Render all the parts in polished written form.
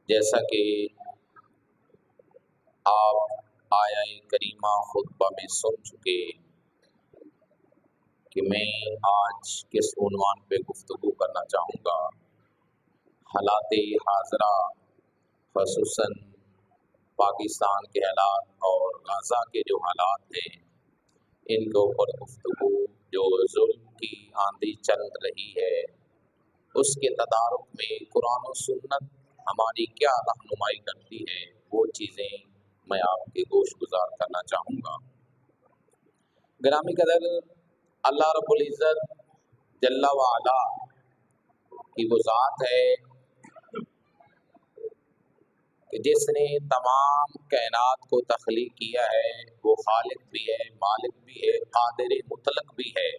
जैसा कि आप आया करीमा खुतबा में सुन चुके कि मैं आज किस उन्वान पे गुफ्तगू करना चाहूँगा। हालात हाज़रा ख़ुसूसन पाकिस्तान के हालात और गाज़ा के जो हालात हैं इनके ऊपर गुफ्तगू, जो जुल्म की आंधी चल रही है उसके तदारुक में कुरान और सुन्नत हमारी क्या रहनुमाई करती है, वो चीज़ें मैं आपके गोश गुजार करना चाहूँगा। ग्रामी कदर अल्लाह रब्बुल इज़्ज़त जल्ला व अला की वो ज़ात है कि जिसने तमाम कायनात को तख्लीक किया है। वो खालिक भी है, मालिक भी है, कादिर मुतलक भी है।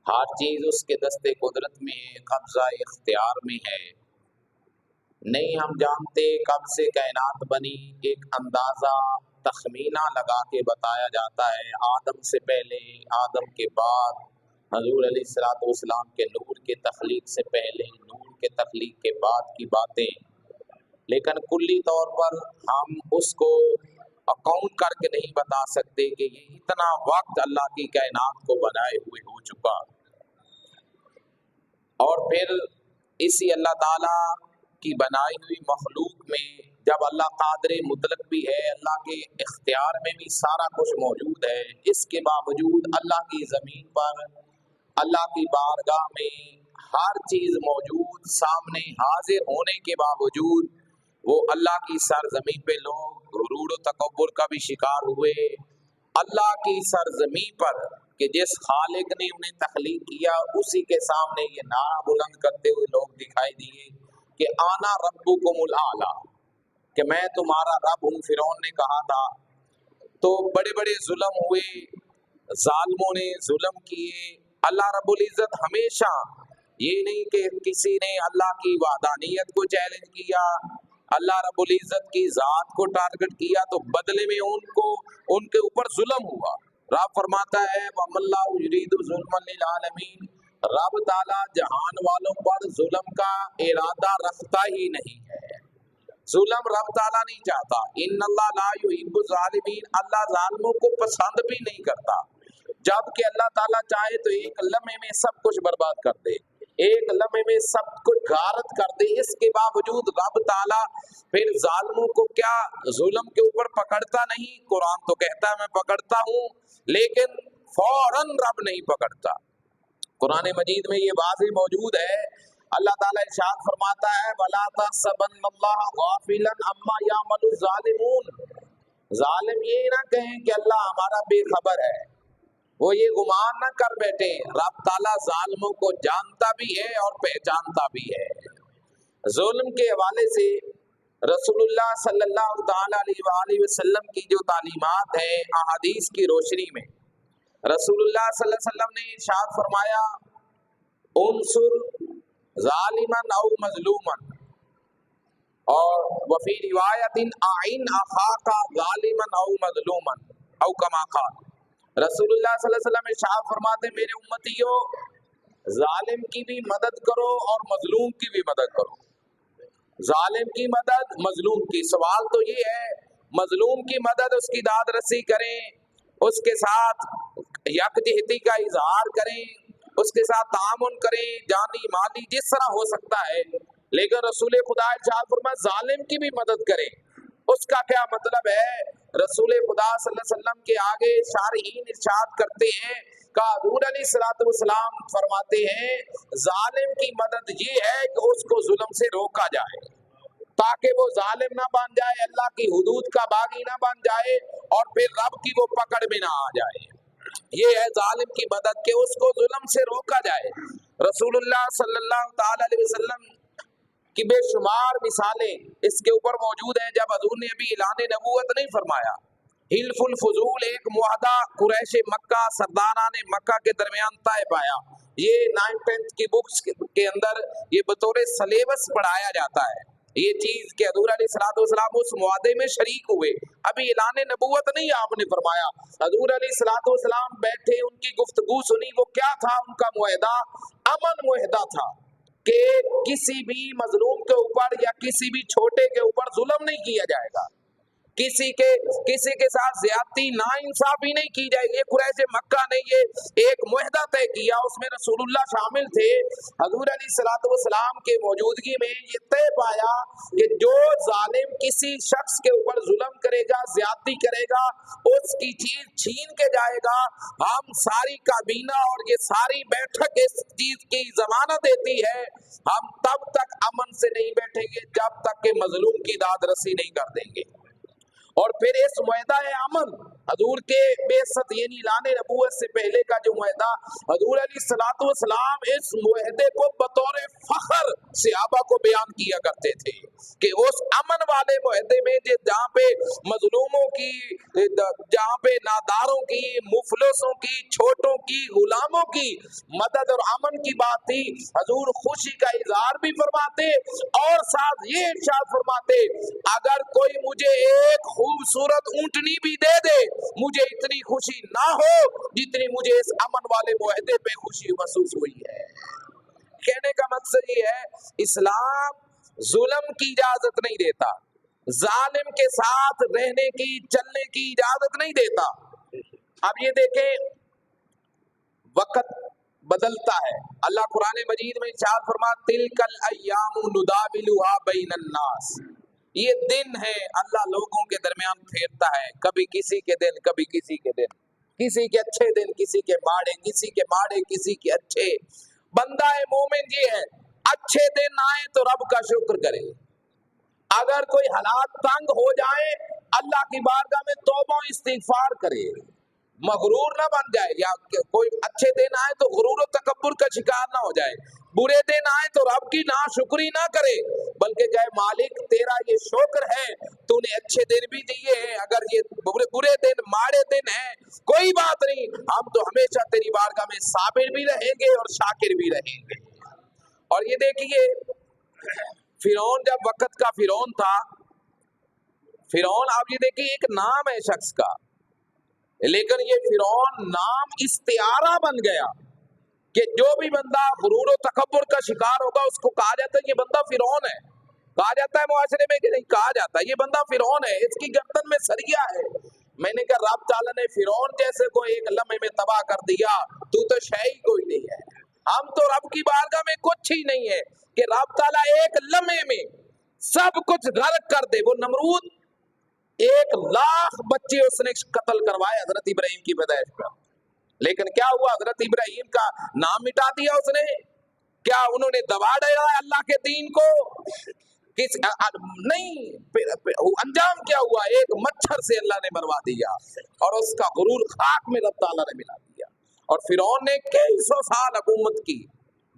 हर चीज़ उसके दस्ते कुदरत में है, कब्ज़ा इख्तियार में है। नहीं हम जानते कब से कायनात बनी, एक अंदाज़ा तखमीना लगा के बताया जाता है। आदम से पहले, आदम के बाद, हज़ूर अलैहिस्सलाम के नूर के तख्लीक से पहले, नूर के तख्लीक के बाद की बातें। लेकिन कुल्ली तौर पर हम उसको अकाउंट करके नहीं बता सकते कि ये इतना वक्त अल्लाह की कायनात को बनाए हुए हो चुका। और फिर इसी अल्लाह ताला की बनाई हुई मखलूक में जब अल्लाह कादिर मुतलक भी है, अल्लाह के इख्तियार में भी सारा कुछ मौजूद है, इसके बावजूद अल्लाह की ज़मीन पर, अल्लाह की बारगाह में हर चीज़ मौजूद सामने हाजिर होने के बावजूद वो अल्लाह की सरजमीन पे लोग गुरूर और तकब्बुर का भी शिकार हुए। अल्लाह की सरजमी पर कि जिस खालिक ने उन्हें तख्लीक किया उसी के सामने ये नारा बुलंद करते हुए लोग दिखाई दिए कि आना रब्बुकुमुल आला, कि मैं तुम्हारा रब हूँ। फिरौन ने कहा था। तो बड़े बड़े जुल्म हुए, जालिमों ने जुल्म किए। अल्लाह रब्बुल इज़्ज़त हमेशा ये नहीं कि किसी ने अल्लाह की वादानियत को चैलेंज किया, अल्लाह रब्बुल इज़्ज़त की ज़ात को टारगेट किया तो बदले में उनको उनके ऊपर जुल्म हुआ। रब फरमाता है वमल्लाहु युरीदु ज़ुल्मन लिल आलमीन, रब ताला जहान वालों पर जुल्म का इरादा रखता ही नहीं है। जुल्म रब ताला नहीं चाहता। इन्नल्लाह ला युहिब्बु ज़ालिमीन, अल्लाह जालिमों को पसंद भी नहीं करता। जबकि अल्लाह ताला चाहे तो एक लम्हे में सब कुछ बर्बाद कर दे, एक लम्हे में सब कुछ गारत कर दे। इसके बावजूद रब ताला फिर जालिमों को क्या जुल्म के ऊपर पकड़ता नहीं? कुरान तो कहता है मैं पकड़ता हूँ, लेकिन फौरन रब नहीं पकड़ता। कुरान मजीद में ये वाज़ेह मौजूद है। अल्लाह ताला इरशाद फरमाता है वला तहसबन्नल्लाह गाफिलन अम्मा यामलु ज़ालिमून, जालिम ये ना कहें कि अल्लाह हमारा बेखबर है, वो ये गुमान न कर बैठे, रब ताला जालिमों को जानता भी है और पहचानता भी है। जुल्म के हवाले से रसूलुल्लाह सल्लल्लाहु ताला अलैहि वसल्लम की जो तालीमात है अहादीस की रोशनी में, रसूलुल्लाह सल्लल्लाहु अलैहि वसल्लम ने इरशाद फरमाया उनसुर जालिमन औ मजलूमन, और वफी रिवायतिन आइन अखाका जालिमन औ मजलूमन औ कमा क़ाल। रसूलुल्लाह सल्लल्लाहु अलैहि वसल्लम इरशाद फरमाते मेरे उम्मतियों, जालिम की भी मदद करो और मजलूम की भी मदद करो। जालिम की मदद, मजलूम की। सवाल तो ये है, मजलूम की मदद, उसकी दाद रसी करें, उसके साथ यकजहती का इजहार करें, उसके साथ तामुन करें, जानी माली जिस तरह हो सकता है। लेकिन रसूल खुदा इरशाद फरमाया जालिम की भी मदद करें। उसका क्या मतलब है? रसूल खुदा सल्लल्लाहु अलैहि वसल्लम के आगे शारहीन इरशाद करते हैं का हज़ूर अलैहिस्सलाम फरमाते हैं जालिम की मदद ये है कि उसको जुल्म से रोका जाए ताकि वो जालिम ना बन जाए, अल्लाह की हुदूद का बागी ना बन जाए और फिर रब की वो पकड़ में ना आ जाए। ये है जालिम की मदद के उसको जुल्म से रोका जाए। रसूलुल्लाह सल्लल्लाहु ताला अलैहि वसल्लम की बेशुमार मिसालें इसके ऊपर मौजूद हैं। जब हजूर ने अभी ऐलान नबूवत नहीं फरमाया, हिल्फुल फुजूल एक मुआहदा कुरैश मक्का सरदारान मक्का के दरमियान तय पाया। ये 9th-10th की बुक्स के अंदर ये बतौर सलेबस पढ़ाया जाता है। ये चीज के हजूर अलैहिस्सलाम उस मुआहदे में शरीक हुए, अभी ऐलान नबूवत नहीं आपने फरमाया। हजूर अलैहिस्सलाम बैठे, उनकी गुफ्तगू सुनी। वो क्या था उनका मुआहदा? अमन मुआहदा था कि किसी भी मजलूम के ऊपर या किसी भी छोटे के ऊपर जुल्म नहीं किया जाएगा, किसी के साथ ज्यादती नाइंसाफी नहीं की जाएगी। ये कुरैश मक्का ने ये एक मुआहदा तय किया, उसमें रसूलुल्लाह शामिल थे। हजूर अलैहिस्सलातु वस्सलाम के मौजूदगी में ये तय पाया कि जो जालिम किसी शख्स के ऊपर जुल्म करेगा, ज्यादती करेगा, उसकी चीज छीन के जाएगा, हम सारी काबीना और ये सारी बैठक इस चीज की जमानत देती है, हम तब तक अमन से नहीं बैठेंगे जब तक के मजलूम की दाद रसी नहीं कर देंगे। और फिर इस मुआहदा अमन हजूर के बेसत यानी लाने नबूवत से पहले का जो मुआहदा, हजूर अलैहिस्सलातु वस्सलाम इस मुआहदे को बतौर फख्र सहाबा को बयान किया करते थे कि उस अमन वाले मुआहदे में जहाँ पे मजलूमों की, जहाँ पे नादारों की, मुफलसों की, छोटों की, गुलामों की मदद और अमन की बात थी, हजूर खुशी का इजहार भी फरमाते और साथ ये इरशाद फरमाते, अगर कोई मुझे एक खूबसूरत ऊंटनी भी दे दे, मुझे इतनी खुशी ना हो जितनी मुझे इस अमन वाले मुआहदे पे खुशी महसूस हुई है। कहने का मकसद ये है, इस्लाम जुल्म की इजाजत नहीं देता, जालिम के साथ रहने की, चलने की इजाजत नहीं देता। अब ये देखें, वक्त बदलता है। अल्लाह कुरान मजीद में इरशाद फरमाता, तिलकल अय्यामु नुदाविलुहा बैनन नास, ये दिन है अल्लाह लोगों के दरमियान फेरता है, कभी किसी के दिन कभी किसी के दिन, किसी के अच्छे दिन किसी के माड़े, किसी के माड़े किसी के अच्छे। बंदा है मोमिन ये है, अच्छे दिन आए तो रब का शुक्र करे, अगर कोई हालात तंग हो जाए अल्लाह की बारगाह में तौबा इस्तिगफार करे, मगरूर ना बन जाए, या कोई अच्छे दिन आए तो गुरूर और तकब्बुर का शिकार ना हो जाए, बुरे दिन आए तो रब की नाशुक्री ना करे, बल्कि कहे मालिक तेरा ये शुक्र है तूने अच्छे दिन भी दिए हैं, अगर ये बुरे दिन माड़े दिन है कोई बात नहीं, हम तो हमेशा तेरी बारगाह में साबिर भी रहेंगे और शाकिर भी रहेंगे। और ये देखिए, फिरौन जब वक्त का फिरौन था, फिरौन आप ये देखिए एक नाम है शख्स का, लेकिन ये फिरौन नाम इस्तिआरा बन गया कि जो भी बंदा गुरूर और तकब्बुर का शिकार होगा उसको कहा जाता है ये बंदा फिरौन है, कहा जाता है मुआशरे में कि नहीं, कहा जाता है ये बंदा फिरौन है, इसकी गर्दन में सरिया है। मैंने कहा रब ताला ने फिरौन जैसे को एक लम्हे में तबाह कर दिया, तू तो शय ही कोई नहीं है, हम तो रब की बारगाह में कुछ ही नहीं है कि रब ताला एक लम्हे में सब कुछ गर्क कर दे। वो नमरूद 1,00,000 बच्चे उसने कत्ल करवाए हजरत इब्राहिम की पैदाइश पर, लेकिन क्या हुआ, हजरत इब्राहिम का नाम मिटा दिया उसने, क्या उन्होंने दबा दिया अल्लाह के दीन को, किस नहीं, अंजाम क्या हुआ, एक मच्छर से अल्लाह ने मरवा दिया और उसका गुरूर खाक में रब ताला ने मिला दिया। और फिरौन ने कई सौ साल हुकूमत की,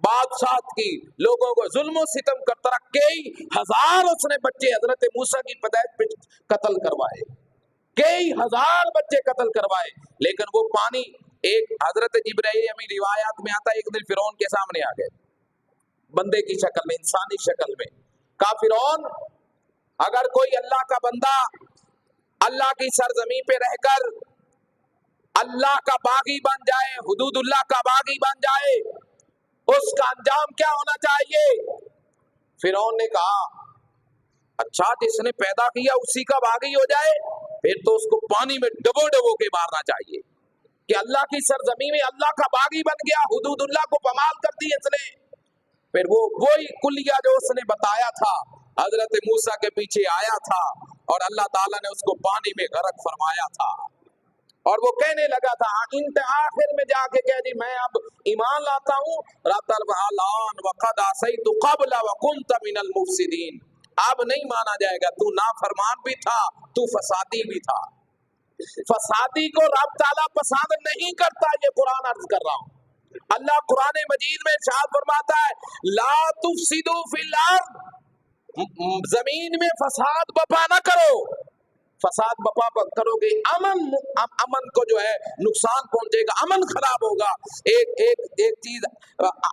बादशाह की, लोगों को जुल्म सितम करता रहा, कई हजार उसने बच्चे हजरत मूसा की पैदाइश पे कत्ल करवाए, कई हजार बच्चे कत्ल करवाए, लेकिन वो पानी एक हजरत इब्राहिम रिवायात में आता है, एक दिन फिरौन के सामने आ गए बंदे की शक्ल में, इंसानी शक्ल में, कहा फिरौन अगर कोई अल्लाह का बंदा अल्लाह की सरजमीन पे रहकर अल्लाह का बागी बन जाए, हुदूदुल्लाह का बागी बन जाए, उसका अंजाम क्या होना चाहिए? फिरौन ने कहा अच्छा जिसने पैदा किया उसी का बागी हो जाए, फिर तो उसको पानी में डबो डबो के मारना चाहिए कि अल्लाह की सरजमीन में अल्लाह का बागी बन गया, हुदूदुल्लाह को पमाल कर दी इसने। फिर वो वही कुलिया जो उसने बताया था हजरत मूसा के पीछे आया था और अल्लाह ताला ने उसको पानी में गरक फरमाया था, और वो कहने लगा था आखिर में जाके कह दी मैं अब ईमान लाता हूँ, अब नहीं माना जाएगा, तू नाफरमान भी था, तू फसादी भी था। फसादी को रब ताला पसंद नहीं करता, ये कुरान अर्ज कर रहा हूँ। अल्लाह कुरान मजीद में इरशाद फरमाता है ला तुफसिदू फिल अर्द, जमीन में फसाद बपा ना करो, फसाद बपा करोगे अमन को जो है नुकसान पहुंचेगा, अमन खराब होगा। एक चीज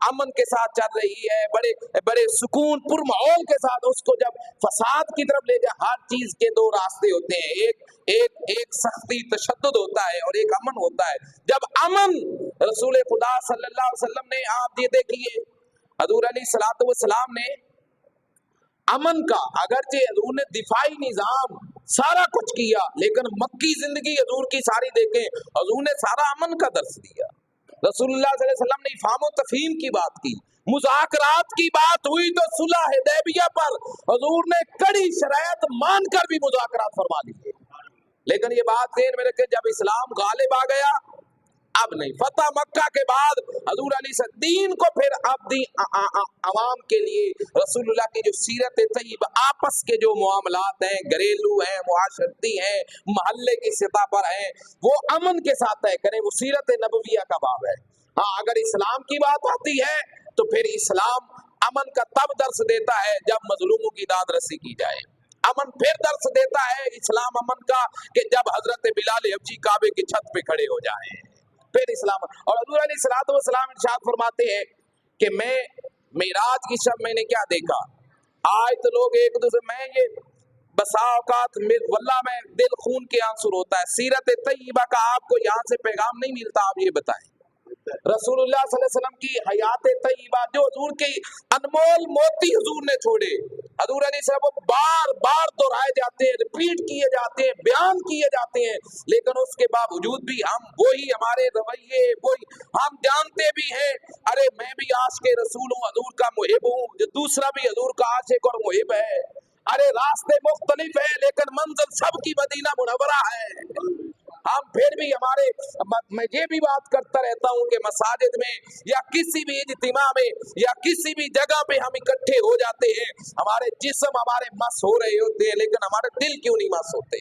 अमन के साथ चल रही है, बड़े बड़े सुकून पुरमाहौल के साथ, उसको जब फसाद की तरफ ले जाए, हर चीज के दो रास्ते होते हैं, एक सख्ती तशद्दुद होता है और एक अमन होता है। जब अमन, रसूल खुदा सल्लल्लाहु अलैहि वसल्लम ने, आप ये देखिए हजूर अलैहिस्सलाम ने अमन का, अगरचे हजूर ने दिफाई निजाम सारा कुछ किया, लेकिन मक्की जिंदगी हजूर की सारी देखें, हजूर ने सारा अमन का दर्स दिया। रसूलुल्लाह सल्लल्लाहु अलैहि वसल्लम ने इफ़ाम व तफ़हीम की बात की, मुज़ाकरात की बात हुई तो सुलह हुदैबिया पर हजूर ने कड़ी शरायत मानकर भी मुज़ाकरात फरमा लिए। लेकिन ये बात ज़हन में रखें, जब इस्लाम गालिब आ गया, अब नहीं, फतह मक्का के बाद हजूर अली दीन को फिर अब दी आवाम के लिए रसूलुल्लाह की जो सीरत तय्यबा, आपस के जो मामलात हैं, घरेलू हैं, मुआशरती हैं, महल्ले की सतह पर हैं, वो अमन के साथ तय करें, वो सीरत नबविया का बाब है। हाँ, अगर इस्लाम की बात आती है तो फिर इस्लाम अमन का तब दर्स देता है जब मजलूमों की दाद रसी की जाए। अमन फिर दर्स देता है इस्लाम अमन का कि जब हजरत बिलाल हबशी काबे की छत पे खड़े हो जाएं, फिर इस्लाम। और हजूर अलैहिस्सलाम इरशाद फरमाते हैं कि मैं मेराज की शब मैंने क्या देखा, आज तो लोग एक दूसरे में ये बसा औकात वल्लाह में दिल खून के आंसू होता है। सीरत तय्यबा का आपको यहाँ से पैगाम नहीं मिलता, आप ये बताएं। रसूलुल्लाह सल्लल्लाहु अलैहि वसल्लम की हयात तय्यबा, जो हुजूर के अनमोल मोती हुजूर ने छोड़े, हजूर अलैहिस्सलाम बार बार दोहराए जाते हैं, रिपीट किए जाते हैं, बयान किए जाते हैं, लेकिन उसके बावजूद भी हम वही, हमारे रवैये वही, हम जानते भी हैं अरे मैं भी आशिक़े रसूल हूँ, हजूर का मुहिब हूँ, जो दूसरा भी हजूर का आशिक़ और मुहिब है। अरे रास्ते मुख्तलिफ है लेकिन मंजिल सबकी मदीना मुनव्वरा है। हम फिर भी हमारे, मैं ये भी बात करता रहता हूँ कि मसाजिद में या किसी भी इज्तिमा में या किसी भी जगह पे हम इकट्ठे हो जाते हैं, हमारे जिस्म हमारे मस हो रहे होते हैं, लेकिन हमारे दिल क्यों नहीं मस होते?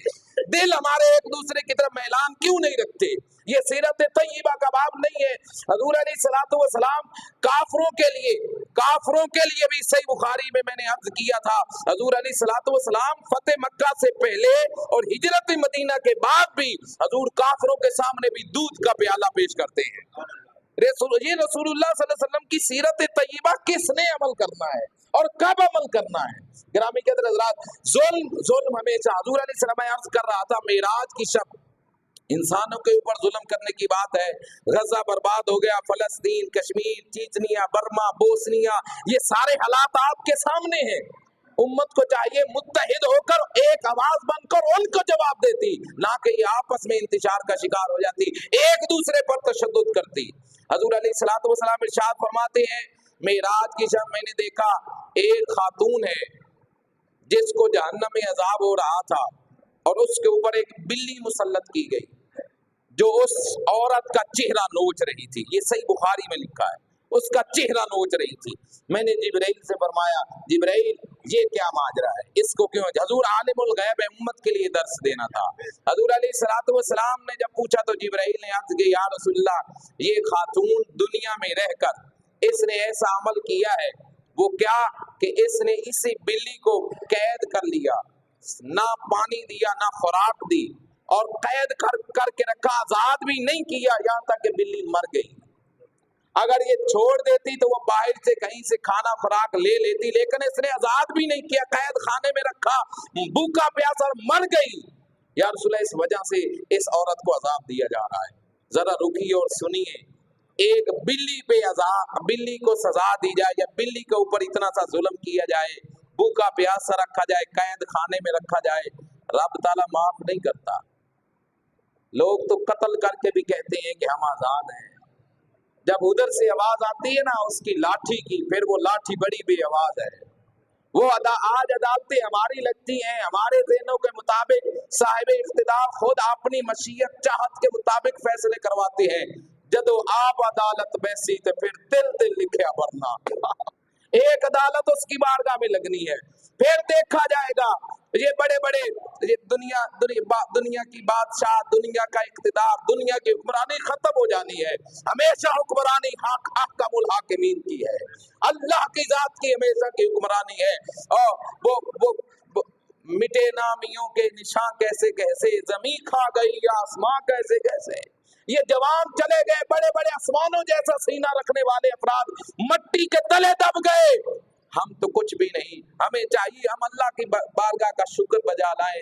दिल हमारे एक दूसरे की तरफ मैलान क्यों नहीं रखते? ये सीरत तय्यबा का बाब नहीं है। हजूर अलैहिस्सलातु वस्सलाम काफरों के लिए भी, सही बुखारी में मैंने अर्ज किया था, हजूर अलैहिस्सलातु वस्सलाम फतेह मक्का से पहले और हिजरत मदीना के बाद भी हजूर काफरों के सामने भी दूध का प्याला पेश करते हैं। ये रसूलुल्लाह सल्लल्लाहु अलैहि वसल्लम की सीरत तय्यबा किसने अमल करना है और कब अमल करना है? गिरामी के हज़रात, जुल्म हमेशा, हजूर अलैहिस्सलाम अर्ज कर रहा था, मेराज की शब इंसानों के ऊपर जुल्म करने की बात है। गजा बर्बाद हो गया, फलस्तीन, कश्मीर, चीचनिया, बर्मा, बोस्निया, ये सारे हालात आपके सामने हैं। उम्मत को चाहिए मुत्तहिद होकर एक आवाज बनकर उनको जवाब देती, ना कि ये आपस में इंतशार का शिकार हो जाती, एक दूसरे पर तशद्दुद करती। हजूर अलैहिस्सलातु वस्सलाम इरशाद फरमाते हैं, मेराज की शब मैंने देखा, एक खातून है जिसको जहन्नम में अजाब हो रहा था और उसके ऊपर एक बिल्ली मुसल्लत की गई जो उस औरत का चेहरा नोच रही थी। ये सही बुखारी में लिखा है, उसका चेहरा नोच रही थी। मैंने जिब्राइल से फरमाया, जिब्राइल ये क्या माजरा है, इसको क्यों? हजूर आलिमुल गैब है, उम्मत के लिए दर्स देना था। हजूर अलैहिस्सलातु वस्सलाम ने जब पूछा तो जिब्राइल ने अर्ज किया, या रसूलल्लाह, ये खातून दुनिया में रहकर इसने ऐसा अमल किया है, वो क्या कि इसने इसी बिल्ली को कैद कर लिया, ना पानी दिया ना खुराक दी, और कैद करके रखा, आजाद भी नहीं किया, यहाँ तक कि बिल्ली मर गई। अगर ये छोड़ देती तो वो बाहर से कहीं से खाना खुराक ले लेती, लेकिन इसने आजाद भी नहीं किया, कैद खाने में रखा, भूखा प्यासा मर गई। या रसूलल्लाह, इस वजह से इस औरत को अजाब दिया जा रहा है। जरा रुकिए और सुनिए, एक बिल्ली पे अजाब, बिल्ली को सजा दी जाए या बिल्ली के ऊपर इतना सा जुल्म किया जाए, भूखा प्यासा रखा जाए, कैद खाने में रखा जाए, रब ताला माफ नहीं करता। लोग तो कत्ल करके भी कहते हैं कि हम आजाद हैं। जब उधर से आवाज आती है ना उसकी लाठी की, फिर वो लाठी बड़ी बेआवाज है। वो आज अदालतें हमारी लगती हैं, हमारे ज़हनों के मुताबिक साहिब इख्तिदार खुद अपनी मशीयत चाहत के मुताबिक फैसले करवाते हैं। जदो आप अदालत बैसी तो फिर दिल दिल लिखा वरना एक अदालत उसकी बारगाह में लगनी है, फिर देखा जाएगा। ये बड़े बड़े, ये दुनिया की बादशाह, दुनिया का इख्तिदार, दुनिया की हुक्मरानी खत्म हो जानी है। हमेशा हुक्मरानी अहकमुल हाकिमीन की है, अल्लाह की जात की हमेशा की हुक्मरानी है। और वो मिटे नामियों के निशान कैसे कैसे, जमीन खा गई आसमां कैसे कैसे, ये जवान चले गए, बड़े बड़े आसमानों जैसा सीना रखने वाले अफराद मट्टी के तले दब गए। हम तो कुछ भी नहीं, हमें चाहिए हम अल्लाह की बारगाह का शुक्र बजा लाए,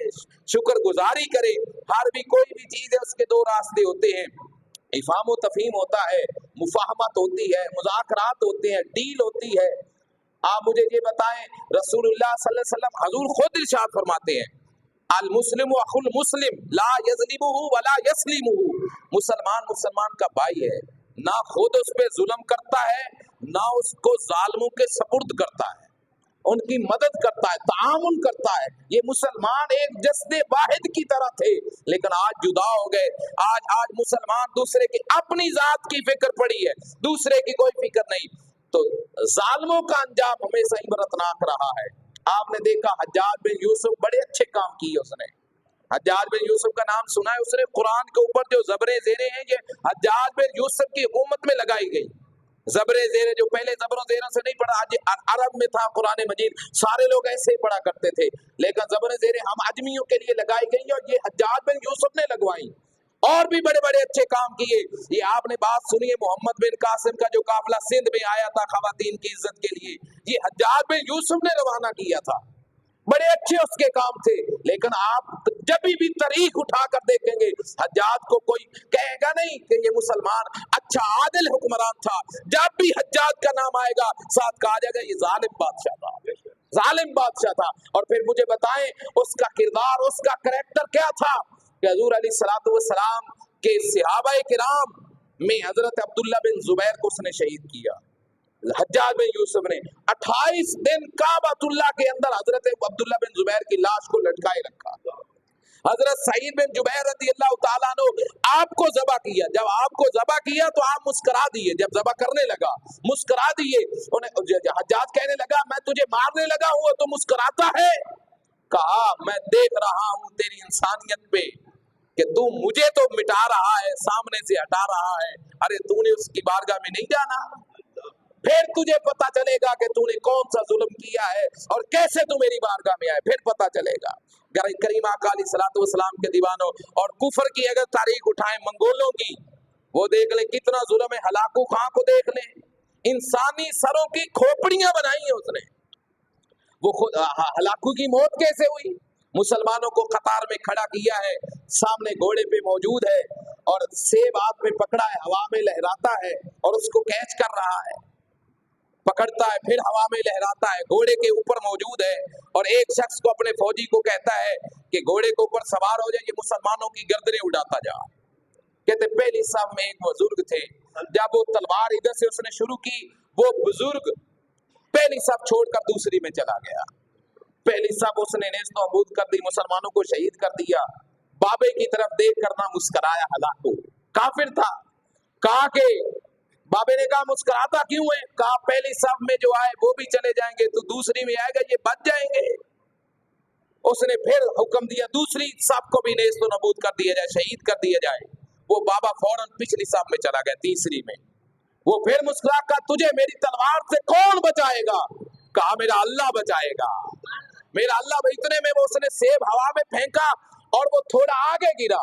शुक्र गुजारी करें। हर भी कोई भी चीज है उसके दो रास्ते होते हैं, इफाम व तफहीम होता है, मुफाहमत होती है, मुज़ाकरात होते हैं, डील होती है। आप मुझे ये बताएं, रसूलुल्लाह सल्लल्लाहु अलैहि वसल्लम हजूर खुद इरशाद फरमाते हैं, अल मुस्लिम व अखुल मुस्लिम ला यज़लिमुहु वला यस्लिमुहु। मुसलमान मुसलमान का भाई है, ना खुद उस पे जुल्म करता है, ना उसको जालिमों के सपुर्द करता है, उनकी मदद करता है, तामुन करता है। ये मुसलमान एक जस्दे वाहिद की तरह थे, लेकिन आज जुदा हो गए। आज मुसलमान दूसरे की अपनी जात की फिक्र पड़ी है, दूसरे की कोई फिक्र नहीं। तो जालिमों का अंजाम हमेशा इबरतनाक रहा है। आपने देखा हज्जाज बिन यूसुफ बड़े अच्छे काम किए उसने। हज्जाज बिन यूसुफ का नाम सुना है, उसने कुरान के ऊपर जो जबरे जेरे हैं ये हज्जाज बिन यूसुफ की हुकूमत में लगाई गई। जबरे जेरे जो पहले जबरों जेरों से नहीं पढ़ा, आज अरब में था कुरान मजीद, सारे लोग ऐसे ही पढ़ा करते थे, लेकिन जबरे जेरे हम अजमियों के लिए लगाई गई और ये हज्जाज बिन यूसुफ ने लगवाई। और भी बड़े बड़े अच्छे काम किए। ये आपने बात सुनी है मोहम्मद बिन कासिम का जो काफिला सिंध में आया था खवातीन की इज्जत के लिए, ये हज्जाज बिन यूसुफ ने रवाना किया था। बड़े अच्छे उसके काम थे, लेकिन आप जब भी तारीख उठाकर देखेंगे हज्जाज को कोई कहेगा नहीं कि ये मुसलमान अच्छा आदिल हुक्मरान था। जब भी हज्जाज का नाम आएगा साथ कहा जाएगा ये जालिम बादशाह था, जालिम बादशाह था। और फिर मुझे बताएं उसका किरदार, उसका करैक्टर क्या था कि हजूर अलैहिस्सलातु वस्सलाम के सहाबाए किराम में हजरत अब्दुल्ला बिन जुबैर को उसने शहीद किया। हज्जाज बिन यूसुफ ने 28 दिन काबतुल्लाह के अंदर हजरत अब्दुल्ला बिन जुबैर की लाश को लटकाए रखा। हजरत सईद बिन जुबैर रज़ियल्लाहु ताला अन्हु आपको ज़बह किया, जब आपको ज़बह किया तो आप मुस्कुरा दिए, जब ज़बह करने लगा मुस्कुरा दिए। हज्जाज कहने लगा मैं तुझे मारने लगा हूं तो मुस्कुराता है? कहा मैं देख रहा हूं तेरी इंसानियत पे कि तू मुझे तो मिटा रहा है, सामने से हटा रहा है। अरे तूने उसकी बारगाह में नहीं जाना, फिर तुझे पता चलेगा कि तूने कौन सा जुल्म किया है और कैसे तू मेरी बारगाह में आए, फिर पता चलेगा। करीम आका अलैहिस्सलातु वस्सलाम के दीवानों, और कुफर की अगर तारीख उठाएं मंगोलों की, वो देख ले कितना जुल्म है। हलाकू खां को देख ले, इंसानी सरों की खोपड़ियां बनाई है उसने। वो खुद हलाकू की मौत कैसे हुई? मुसलमानों को कतार में खड़ा किया है, सामने घोड़े पे मौजूद है और सेब हाथ में पकड़ा है, हवा में लहराता है और उसको कैच कर रहा है, पकड़ता है फिर हवा में लहराता है, घोड़े के ऊपर मौजूद है और एक शख्स को अपने फौजी को कहता है कि घोड़े के ऊपर सवार हो जाए, ये मुसलमानों की गर्दनें उड़ाता जा। कहते पहली साहब में एक बुजुर्ग थे, जब वो तलवार इधर से उसने शुरू की, वो बुजुर्ग पहली साहब छोड़कर दूसरी में चला गया। पहली साहब उसने नेस्तो अबूद कर दी, मुसलमानों को शहीद कर दिया। बाबे की तरफ देख कर ना मुस्कुराया, हलाकू काफिर था। कहा के बाबे ने कहा मुस्कुराता क्यों है? कहा पहली साहब में जो आए वो भी चले जाएंगे, तो दूसरी में आएगा ये बच जाएंगे। उसने फिर हुक्म दिया दूसरी साहब को भी नेस्तो नबूद कर दिया जाए, शहीद कर दिया जाए। वो बाबा फौरन पिछली साहब में चला गया, तीसरी में। वो फिर मुस्कुरा कर तुझे मेरी तलवार से कौन बचाएगा? कहा मेरा अल्लाह बचाएगा, मेरा अल्लाह। इतने में वो उसने सेब हवा में फेंका और वो थोड़ा आगे गिरा,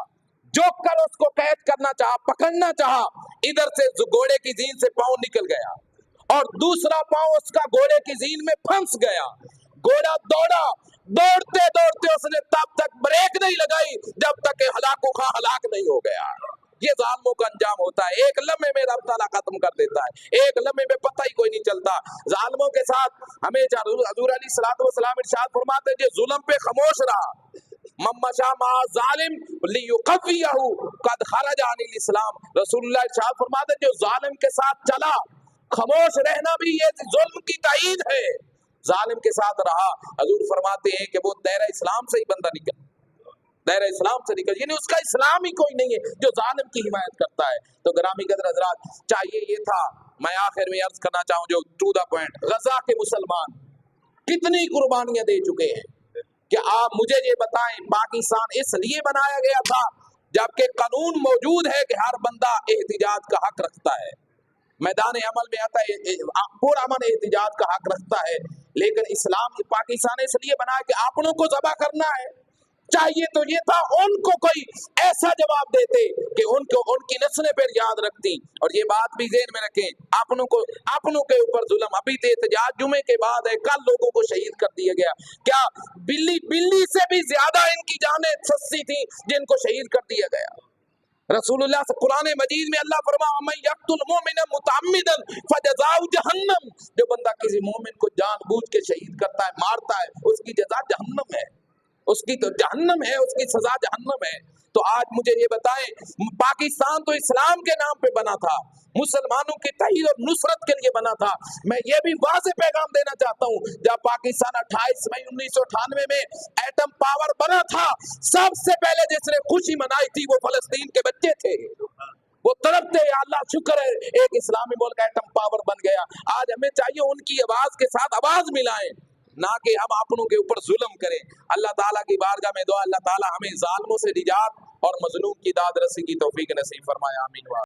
जो कर उसको कैद करना चाहा, पकड़ना चाहा, इधर से घोड़े की जीन से पांव निकल गया और दूसरा पांव उसका घोड़े की जीन में फंस गया। घोड़ा दौड़ा, दौड़ते दौड़ते उसने तब तक ब्रेक नहीं लगाई जब तक हलाकू खां हलाक नहीं हो गया। ये जालिमों का अंजाम होता है, एक लम्हे में रब ताला खत्म कर देता है, एक लम्हे में पता ही कोई नहीं चलता। जालिमों के साथ हमेशा हजूर अलैहिस्सलातु वस्सलाम इरशाद फरमाते जो जुल्म पे खामोश रहा, मम्मशा मा जालिम लियुक़व्वियहु क़द खरज अनिल इस्लाम। रसूलुल्लाह इरशाद फरमाते जो जालिम के साथ चला, खामोश रहना भी ये जुल्म की ताईद है। जालिम के साथ रहा, हजूर फरमाते हैं कि वो दायरा इस्लाम से ही बंदा निकल, दायरा इस्लाम से निकल, यानी उसका इस्लाम ही कोई नहीं है जो जालिम की हिमायत करता है। तो ग्रामी कदर हजरात, चाहिए ये था, मैं आखिर में अर्ज करना चाहूं जो टू द पॉइंट, गजा के मुसलमान कितनी कुर्बानियां दे चुके हैं कि आप मुझे ये बताएं, पाकिस्तान इसलिए बनाया गया था जबकि कानून मौजूद है कि हर बंदा एहतिजाज का हक रखता है, मैदान अमल में आता है, पुरअमन एहतिजाज का हक रखता है। लेकिन इस्लाम पाकिस्तान इसलिए बना कि आपनों को ज़बह करना है। चाहिए तो ये था उनको कोई ऐसा जवाब देते कि उनको उनकी नस्लें फिर याद रखती। और ये बात भी ज़हन में रखें, अपनों के ऊपर जुल्म, अभी तो एहतिजाज जुमे के बाद है, कल लोगों को शहीद कर दिया गया। क्या बिल्ली से भी ज्यादा इनकी जानें सस्ती थी जिनको शहीद कर दिया गया? रसूलुल्लाह से कुरान मजीद में अल्लाह फरमाया मैं यक्तुल मोमिन मुतअम्मिदन फजज़ाउ जहन्नम, जो बंदा किसी मोमिन को जानबूझ के शहीद करता है, मारता है, उसकी जज़ा जहन्नम है, उसकी तो जहन्नम है, उसकी सजा जहन्नम है। तो आज मुझे ये बताएं, पाकिस्तान तो इस्लाम के नाम पे बना था, मुसलमानों की तहीद और नुसरत के लिए बना था। मैं ये भी वाज़ेह पैगाम देना चाहता हूँ, जब पाकिस्तान 28 मई 1998 में एटम पावर बना था, सबसे पहले जिसने खुशी मनाई थी वो फलस्तीन के बच्चे थे। वो तड़पते या अल्लाह शुक्र है एक इस्लामी मुल्क एटम पावर बन गया। आज हमें चाहिए उनकी आवाज के साथ आवाज मिलाएं, ना कि हम अपनों के ऊपर जुल्म करें। अल्लाह ताला की बारगाह में दुआ, अल्लाह ताला हमें जालिमों से निजात और मजलूम की दाद रसी की तौफीक नसीब फरमाए। आमीन।